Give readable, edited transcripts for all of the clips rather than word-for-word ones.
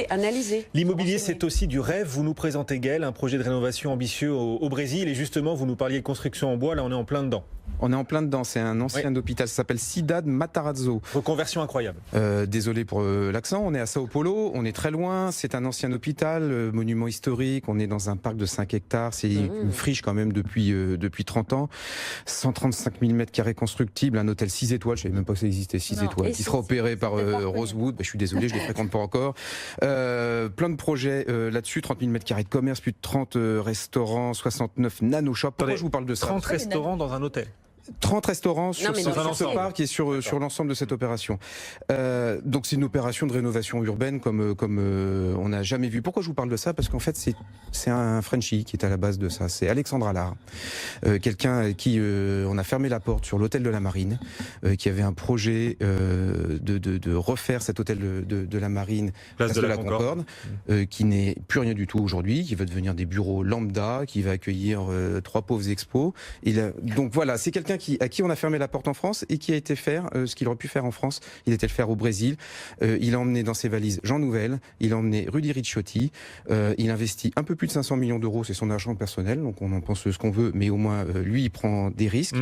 analysé. L'immobilier, c'est aussi du rêve. Vous nous présentez, Gaël, un projet de rénovation ambitieux au Brésil. Et justement, vous nous parliez de construction en bois. Là, on est en plein dedans. On est en plein dedans. C'est un ancien hôpital. Ça s'appelle Cidade Matarazzo. Reconversion incroyable. Désolé pour l'accent. On est à Sao Paulo. On est très loin. C'est un ancien hôpital, monument historique. On est dans un parc de 5 hectares. C'est une friche quand même depuis 30 ans. 135 000 m² constructibles. Un hôtel 6 étoiles. Je ne savais même pas que ça existait 6 étoiles. Qui sera opéré par Rosewood. Je suis désolé, je ne les fréquente pas encore. Plein de projets là-dessus. 30 000 m² de commerce, plus de 30 restaurants, 69 nano-shops. Pourquoi je vous parle de ça? 30 restaurants dans un hôtel. 30 restaurants sur ce parc et sur l'ensemble de cette opération. Donc c'est une opération de rénovation urbaine comme on n'a jamais vu. Pourquoi je vous parle de ça? Parce qu'en fait c'est un Frenchie qui est à la base de ça. C'est Alexandre Allard, quelqu'un à qui on a fermé la porte sur l'hôtel de la Marine, qui avait un projet de refaire cet hôtel de la Marine, place de la Concorde, qui n'est plus rien du tout aujourd'hui, qui va devenir des bureaux lambda, qui va accueillir 3 pauvres expos. Donc voilà, c'est quelqu'un à qui on a fermé la porte en France et qui a été faire ce qu'il aurait pu faire en France. Il était le faire au Brésil. Il a emmené dans ses valises Jean Nouvel, il a emmené Rudy Ricciotti. Il investit un peu plus de 500 millions d'euros, c'est son argent personnel, donc on en pense ce qu'on veut, mais au moins lui il prend des risques.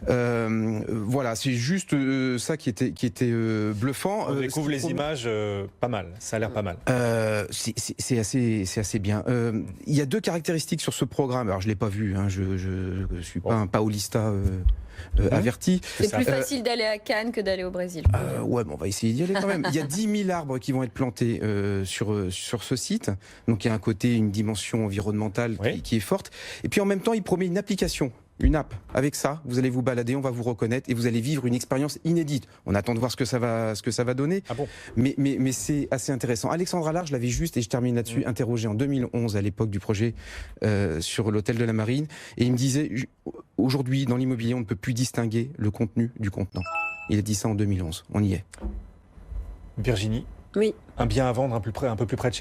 Voilà, c'est juste ça qui était bluffant. On découvre les images, pas mal, ça a l'air pas mal. C'est assez bien. Il y a 2 caractéristiques sur ce programme. Alors je l'ai pas vu, hein, je suis pas un paulista averti. C'est plus facile d'aller à Cannes que d'aller au Brésil. Ouais, mais on va essayer d'y aller quand même. Il y a 10 000 arbres qui vont être plantés sur ce site. Donc il y a un côté, une dimension environnementale qui est forte. Et puis en même temps, il promet une application. Une app. Avec ça, vous allez vous balader, on va vous reconnaître et vous allez vivre une expérience inédite. On attend de voir ce que ça va donner. Ah bon. Mais c'est assez intéressant. Alexandre Allard, je l'avais juste, et je termine là-dessus, interrogé en 2011 à l'époque du projet sur l'hôtel de la Marine. Et il me disait, aujourd'hui, dans l'immobilier, on ne peut plus distinguer le contenu du contenant. Il a dit ça en 2011. On y est. Virginie, oui. Un bien à vendre un peu plus près de chez nous.